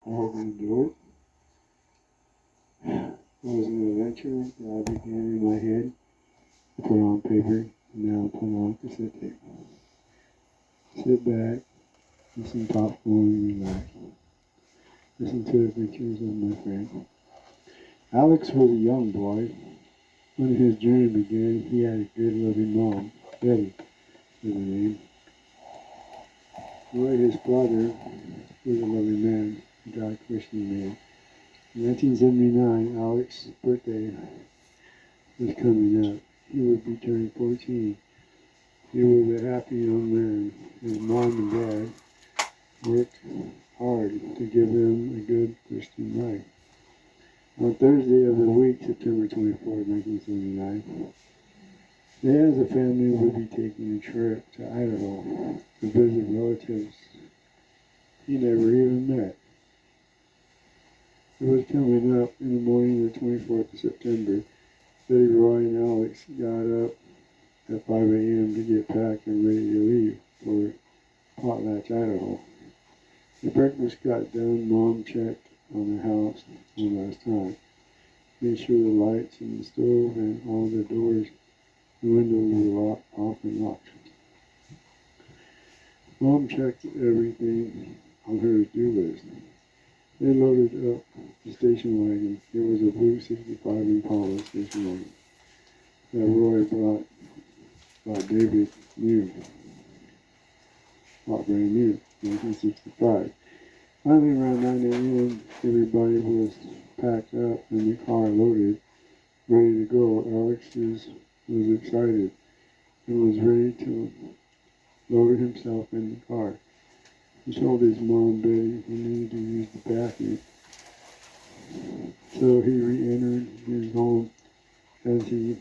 I hope you enjoy it. It was an adventure that I began in my head, put on paper, and now put on cassette tape. Sit back, eat some popcorn, and relax. Listen to the adventures of my friend. Alex was a young boy. When his journey began, he had a good loving mom, Betty was her name. Roy, his father, was a loving man, a God-questioning man. In 1979, Alex's birthday was coming up. He would be turning 14. He was a happy young man. His mom and dad worked hard to give him a good Christian life. On Thursday of the week, September 24, 1979, they as a family would be taking a trip to Idaho to visit relatives he never even met. It was coming up in the morning of the 24th of September. Betty, Roy, and Alex got up at 5 a.m. to get packed and ready to leave for Potlatch, Idaho. The breakfast got done. Mom checked on the house one last time. Made sure the lights in the stove and all the doors and windows were off and locked. Mom checked everything on her to-do list. They loaded up the station wagon. It was a blue 65 Impala station wagon that Roy bought David new, bought brand new, 1965. Finally, around 9 a.m., everybody was packed up and the car loaded, ready to go. Alexis was excited and was ready to load himself in the car. He told his mom, Betty, he needed to use the bathroom. So he re-entered his home as he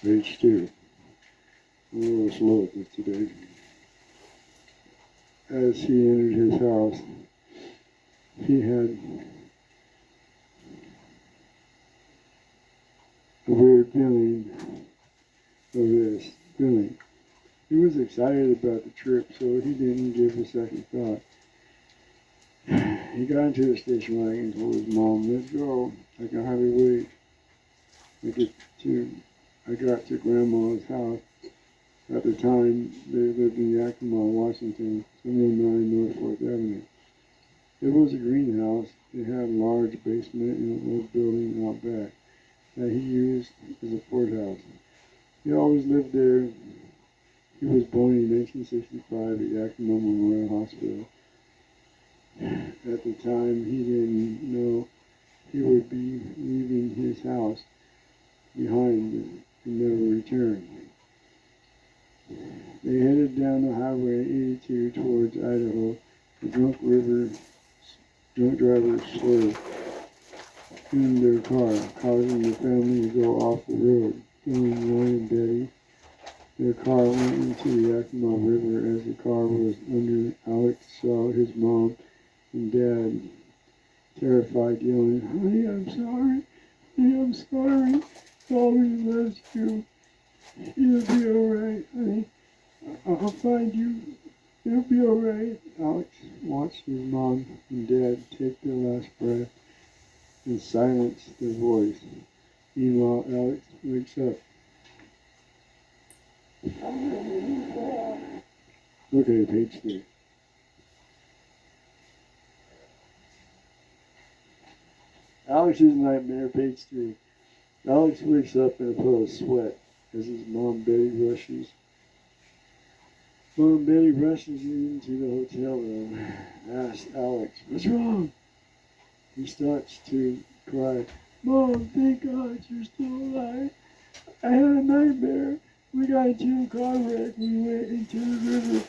page 2. I'm a little slow at this today. As he entered his house, he had a weird feeling of this feeling. He was excited about the trip, so he didn't give a second thought. He got into the station wagon and told his mom, let's go. I can hardly wait. I got to Grandma's house. At the time, they lived in Yakima, Washington, 709 North 4th Avenue. It was a greenhouse. It had a large basement and an old building out back that he used as a fort house. He always lived there. He was born in 1965 at Yakima Memorial Hospital. At the time, he didn't know he would be leaving his house behind and never return. They headed down the Highway 82 towards Idaho. The drunk driver swerved in their car, causing the family to go off the road. Killing Roy and Betty, their car went into the Yakima River. As the car was under, Alex saw his mom and dad, terrified, yelling, Honey, I'm sorry. Honey, I'm sorry. Mommy loves you. You'll be alright, honey. I'll find you. You'll be alright. Alex watched his mom and dad take their last breath and silence their voice. Meanwhile, Alex wakes up. Okay, page 3. Alex's nightmare, page 3. Alex wakes up in a puddle of sweat as his mom Betty rushes into the hotel room. Asks Alex, what's wrong? He starts to cry. Mom, thank God you're still alive. I had a nightmare. We got into a car wreck. We went into the river.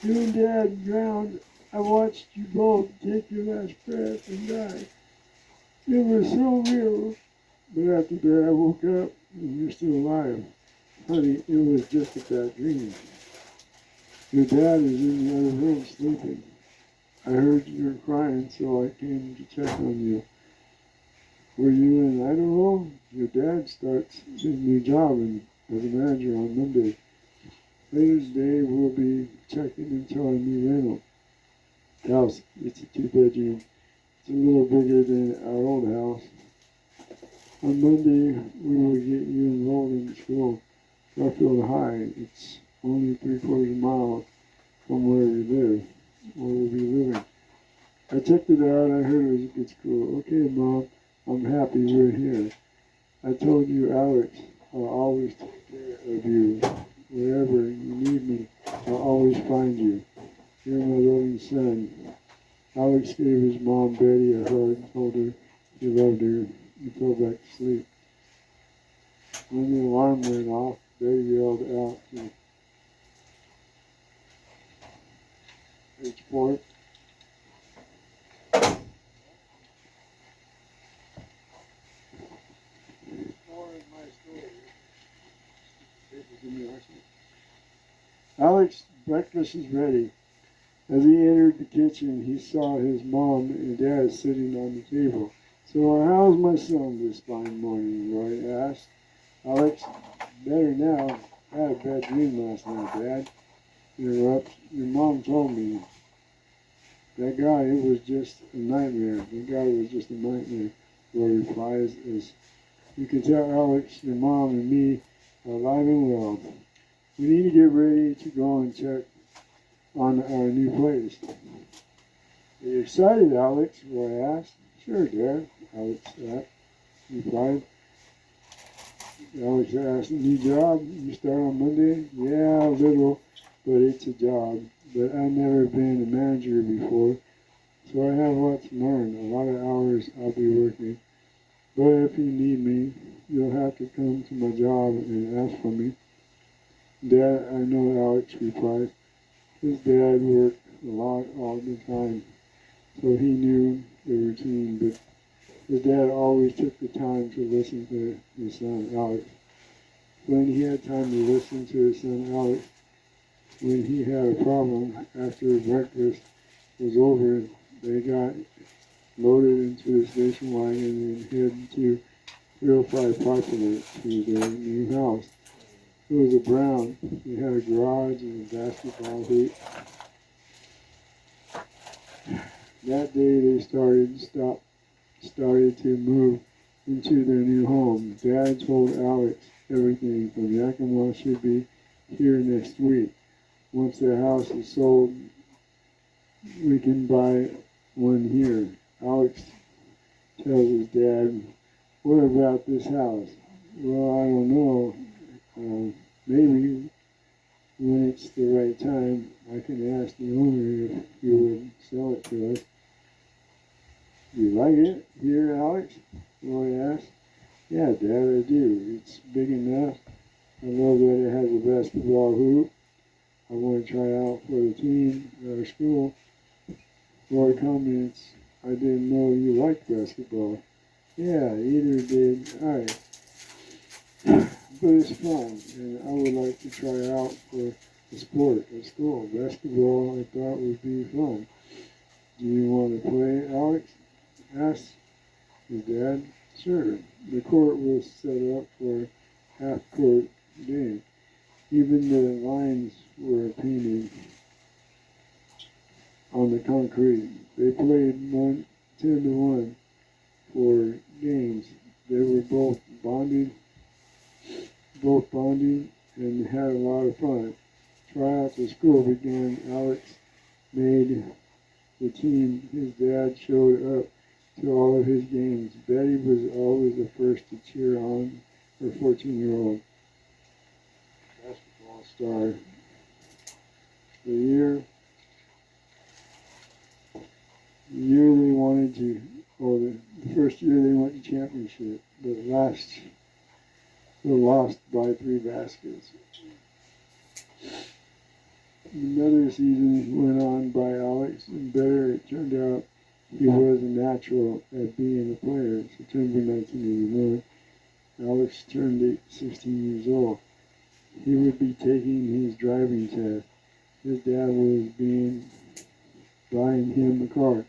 You and Dad drowned. I watched you both take your last breath and die. It was so real. But after that, I woke up and you're still alive. Honey, it was just a bad dream. Your dad is in the other room sleeping. I heard you were crying, so I came to check on you. Were you in Idaho? Your dad starts his new job as a manager on Monday. Later today, we'll be checking into our new rental house. It's a two-bedroom. It's a little bigger than our old house. On Monday, we will get you enrolled in school. Garfield High. It's only 3/4 mile from where we'll be living. I checked it out. I heard it was a good school. Okay, Mom, I'm happy we're here. I told you, Alex, I'll always take care of you. Wherever you need me, I'll always find you. You're my loving son. Alex gave his mom, Betty, a hug, told her he loved her, and fell back to sleep. When the alarm went off, Betty yelled out to H4. Alex, breakfast is ready. As he entered the kitchen, he saw his mom and dad sitting on the table. So, how's my son this fine morning? Roy asked. Alex, better now. I had a bad dream last night, Dad. Interrupts. Your mom told me. That guy, it was just a nightmare. That guy was just a nightmare. Roy replies as you can tell Alex, your mom and me are alive and well. We need to get ready to go and check on our new place. Are you excited, Alex? Roy asked. Sure, Dad, Alex replied. Alex asked, new job? You start on Monday? Yeah, a little, but it's a job. But I've never been a manager before, so I have a lot to learn. A lot of hours I'll be working. But if you need me, you'll have to come to my job and ask for me. Dad, I know, Alex replied. His dad worked a lot all the time, so he knew the routine, but his dad always took the time to listen to his son, Alex. When he had time to listen to his son, Alex, when he had a problem after breakfast was over, they got loaded into the station wagon and headed to 305 Popular to their new house. It was a brown. It had a garage and a basketball hoop. That day they started to move into their new home. Dad told Alex everything from Yakima should be here next week. Once the house is sold, we can buy one here. Alex tells his dad, what about this house? Well, I don't know. Maybe when it's the right time, I can ask the owner if he would sell it to us. Do you like it here, Alex? Roy asked. Yeah, Dad, I do. It's big enough. I love that it has a basketball hoop. I want to try out for the team at our school. Roy comments, I didn't know you liked basketball. Yeah, either did I. But it's fun, and I would like to try out for a sport at school. Basketball, I thought would be fun. Do you want to play, Alex? Asked his dad. Sure. The court was set up for half-court game. Even the lines were painted on the concrete. They played 10-1 for games. They were both bonding and had a lot of fun. Tryouts at school began. Alex made the team. His dad showed up to all of his games. Betty was always the first to cheer on her 14-year-old basketball star. The first year they went to championship, but they lost by 3 baskets. Another season went on by Alex, and better it turned out he was a natural at being a player. September 1981, Alex turned 16 years old. He would be taking his driving test. His dad was buying him a car.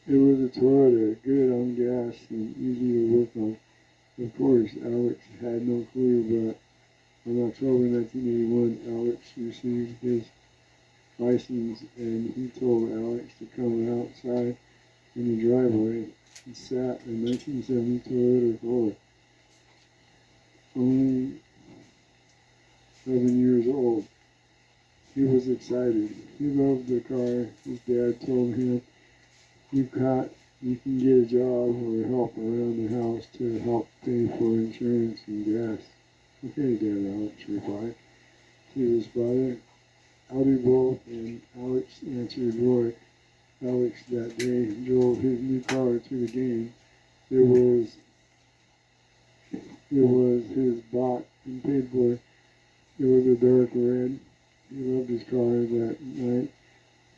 It was a Toyota, good on gas and easy to work on. Of course, Alex had no clue, but In October 1981, Alex received his license, and he told Alex to come outside in the driveway. He sat a 1970 Toyota Corolla, only 11 years old. He was excited. He loved the car. His dad told him, you can get a job or help around the house to help pay for insurance and gas." "Okay, Dad," Alex replied to his father. "I'll do both," and Alex answered Roy. Alex that day drove his new car to the game. It was his bought and paid for. It was a dark red. He loved his car that night.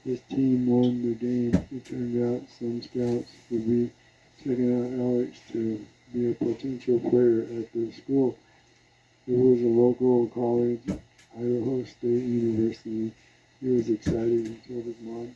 His team won the game. It turned out some scouts would be checking out Alex to be a potential player at the school. It was a local college, Idaho State University. He was excited. He told his mom.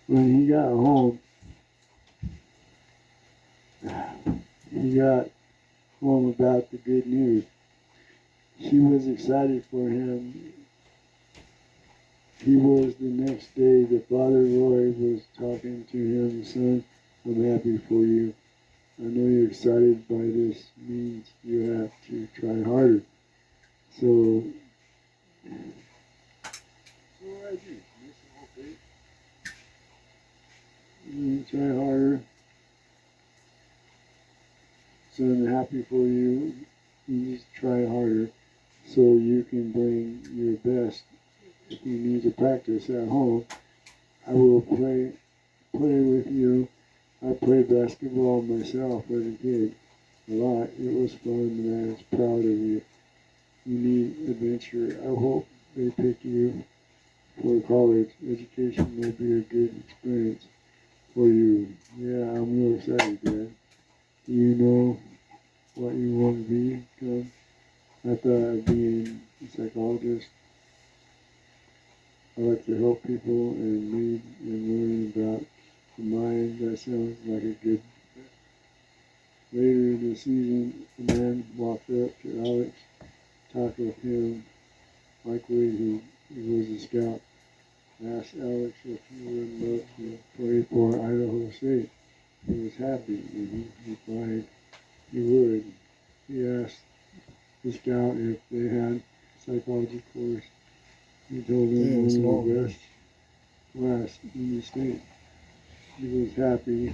When he got home, he got home about the good news. She was excited for him. He was the next day. The father, Roy, was talking to him. "Son, I'm happy for you. I know you're excited by this. Means you have to try harder. So, you try harder. So I'm happy for you. You just try harder so you can bring your best. If you need to practice at home, I will play with you. I played basketball myself as a kid a lot. It was fun, and I was proud of you. You need adventure. I hope they pick you for college. Education will be a good experience for you." "Yeah, I'm real excited, Dad. Do you know what you want to become?" "I thought of being a psychologist. I like to help people and read and learn about the mind. That sounds like a good." Later in the season, a man walked up to Alex, talked with him. Likely he was a scout. Asked Alex if he would love to play for Idaho State. He was happy, and he replied he would. He asked the scout if they had psychology course. He told him one of the best class in the state. He was happy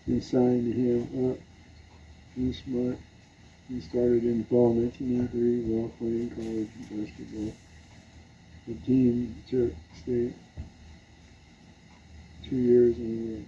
and signed him up this month. He started in fall 1983 while playing college basketball. The team took state 2 years in a row.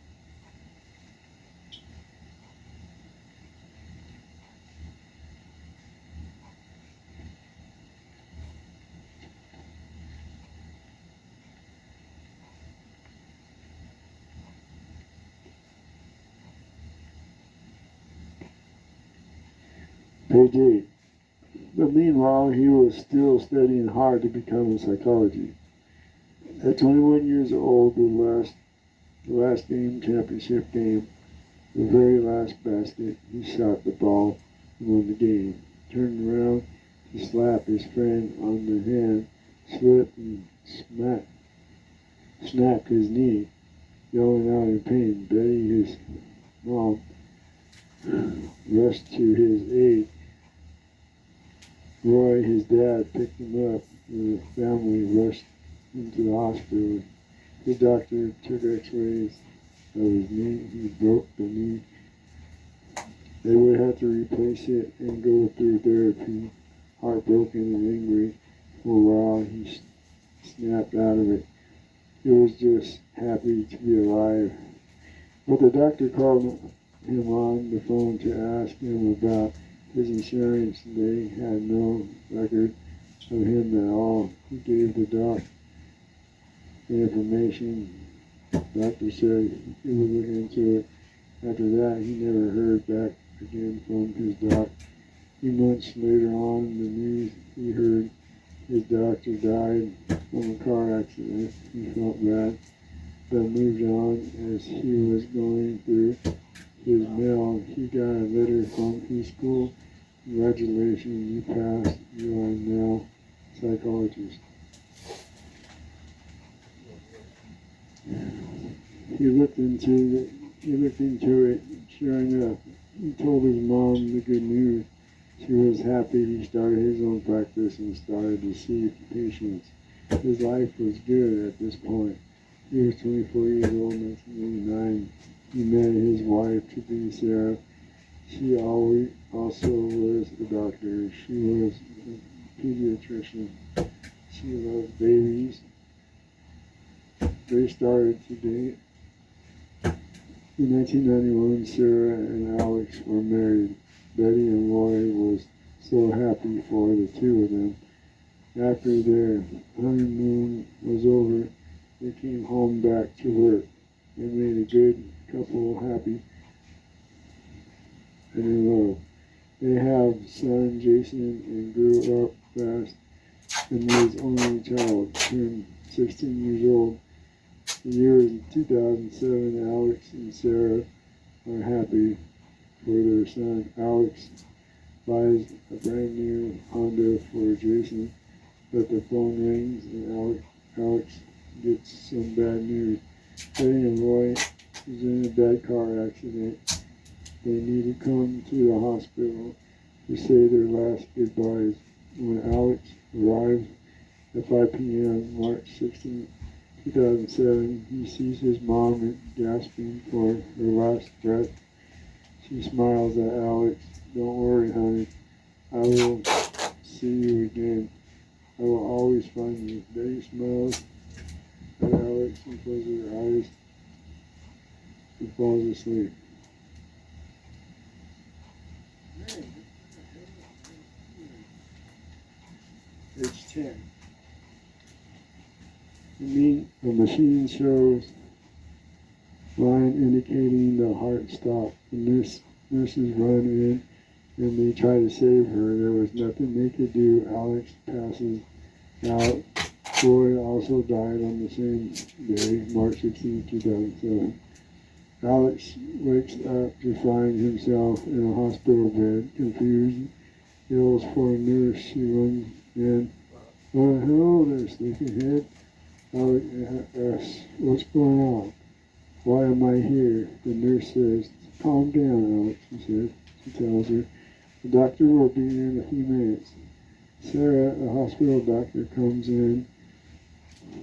Page 8. But meanwhile, he was still studying hard to become a psychology. At 21 years old, the last game, championship game, the very last basket, he shot the ball and won the game. Turned around to slap his friend on the hand, slipped and snapped his knee, yelling out in pain. Betty, his mom, rushed to his aid. Roy, his dad, picked him up, and the family rushed into the hospital. The doctor took x-rays of his knee. He broke the knee. They would have to replace it and go through therapy. Heartbroken and angry for a while, he snapped out of it. He was just happy to be alive. But the doctor called him on the phone to ask him about his insurance. They had no record of him at all. He gave the the information. Doctor said he would look into it. After that, he never heard back again from his doc. A few months later on in the news, he heard his doctor died from a car accident. He felt bad, but moved on. As he was going through his mail, he got a letter from his school. Congratulations, you passed. You are now a psychologist. He looked into it. Sure enough, he told his mom the good news. She was happy. He started his own practice and started to see patients. His life was good at this point. He was 24 years old in 1989. He met his wife to be Sarah. She also was a doctor. She was a pediatrician. She loved babies. They started to date. In 1991, Sarah and Alex were married. Betty and Roy was so happy for the two of them. After their honeymoon was over, they came home back to work. They made a good couple happy and in love. They have son Jason and grew up fast, and his only child turned 16 years old. The year is 2007. Alex and Sarah are happy for their son. Alex buys a brand new Honda for Jason, but the phone rings and Alex gets some bad news. Betty and Roy is in a bad car accident. They need to come to the hospital to say their last goodbyes. When Alex arrives at 5 p.m. March 16, 2007, he sees his mom gasping for her last breath. She smiles at Alex. Don't worry, honey. I will see you again. I will always find you. Betty smiles at Alex and closes her eyes and falls asleep. Page 10. The machine shows line indicating the heart stop. The nurses run in and they try to save her. There was nothing they could do. Alex passes out. Roy also died on the same day, March 16, 2007. Alex wakes up to find himself in a hospital bed, confused, yells for a nurse. She runs in. Oh, hello there, sleepyhead. Alex asks, what's going on? Why am I here? The nurse says, calm down, Alex, she says. She tells her, the doctor will be in a few minutes. Sarah, a hospital doctor, comes in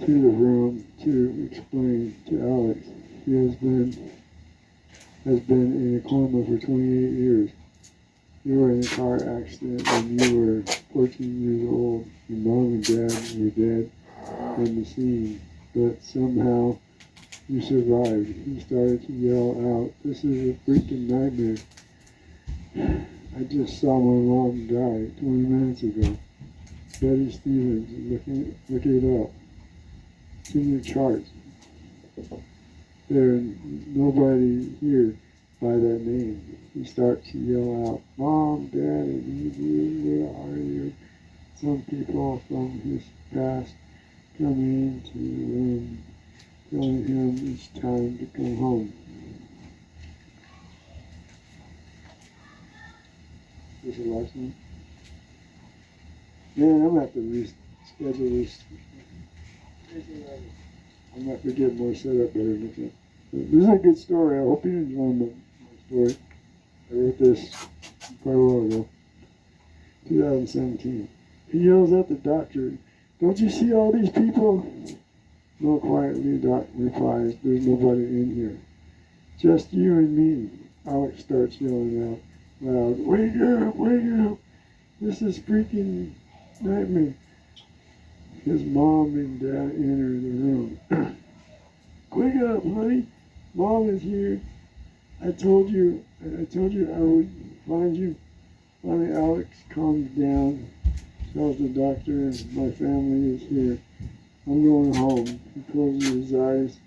to the room to explain to Alex. He has been in a coma for 28 years. You were in a car accident when you were 14 years old. Your mom and dad were dead on the scene, but somehow you survived. He started to yell out, this is a freaking nightmare. I just saw my mom die 20 minutes ago. Betty Stevens, look it up. It's in your charts. There's nobody here by that name. He starts to yell out, Mom, Dad, I need you, where are you? Some people from his past come into the room, telling him it's time to come home. Is this the last one? Man, I'm going to have to reschedule this. I'm going to have to get more set up better next time. This is a good story. I hope you enjoy my story. I wrote this quite a while ago, 2017. He yells at the doctor, don't you see all these people? No, quietly, Doc replies, there's nobody in here. Just you and me. Alex starts yelling out loud, wake up, wake up. This is freaking nightmare. His mom and dad enter the room. Wake up, honey. Mom is here. I told you I would find you. Finally, Alex calms down, tells the doctor my family is here. I'm going home. He closes his eyes.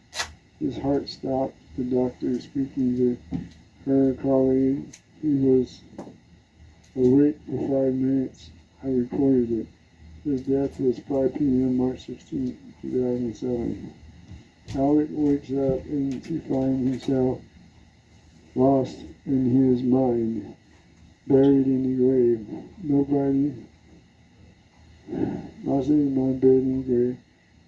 His heart stopped. The doctor speaking to her colleague. He was awake for 5 minutes. I recorded it. His death was 5 p.m. March 16, 2007. Alex wakes up and he finds himself lost in his mind, buried in the grave. Nobody, lost in his mind, buried in the grave.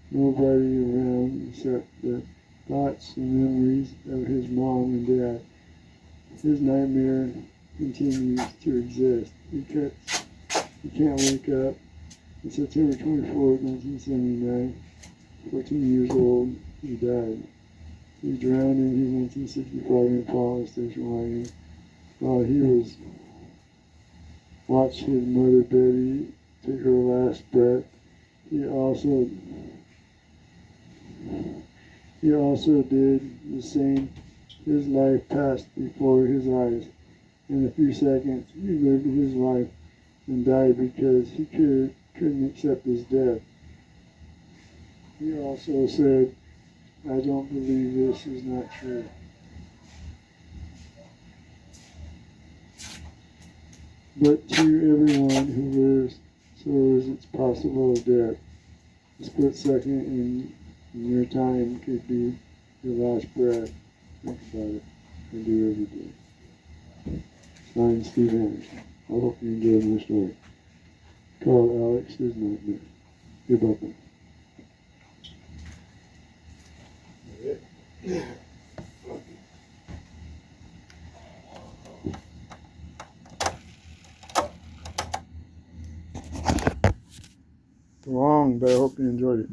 Nobody around except the thoughts and memories of his mom and dad. His nightmare continues to exist. He can't wake up. On September 24th, 1979, 14 years old, he died. He drowned in his 1965 Impala station wagon while he watched his mother Betty take her last breath. He also did the same. His life passed before his eyes. In a few seconds, he lived his life and died because he couldn't accept his death. He also said, "I don't believe this is not true." But to everyone who lives, so is it possible of death. A split second in your time could be your last breath. Think about it. I do every day. Signed, Steve Anderson. I hope you enjoyed my story. Called Alex's Nightmare. You're welcome. Long, but I hope you enjoyed it.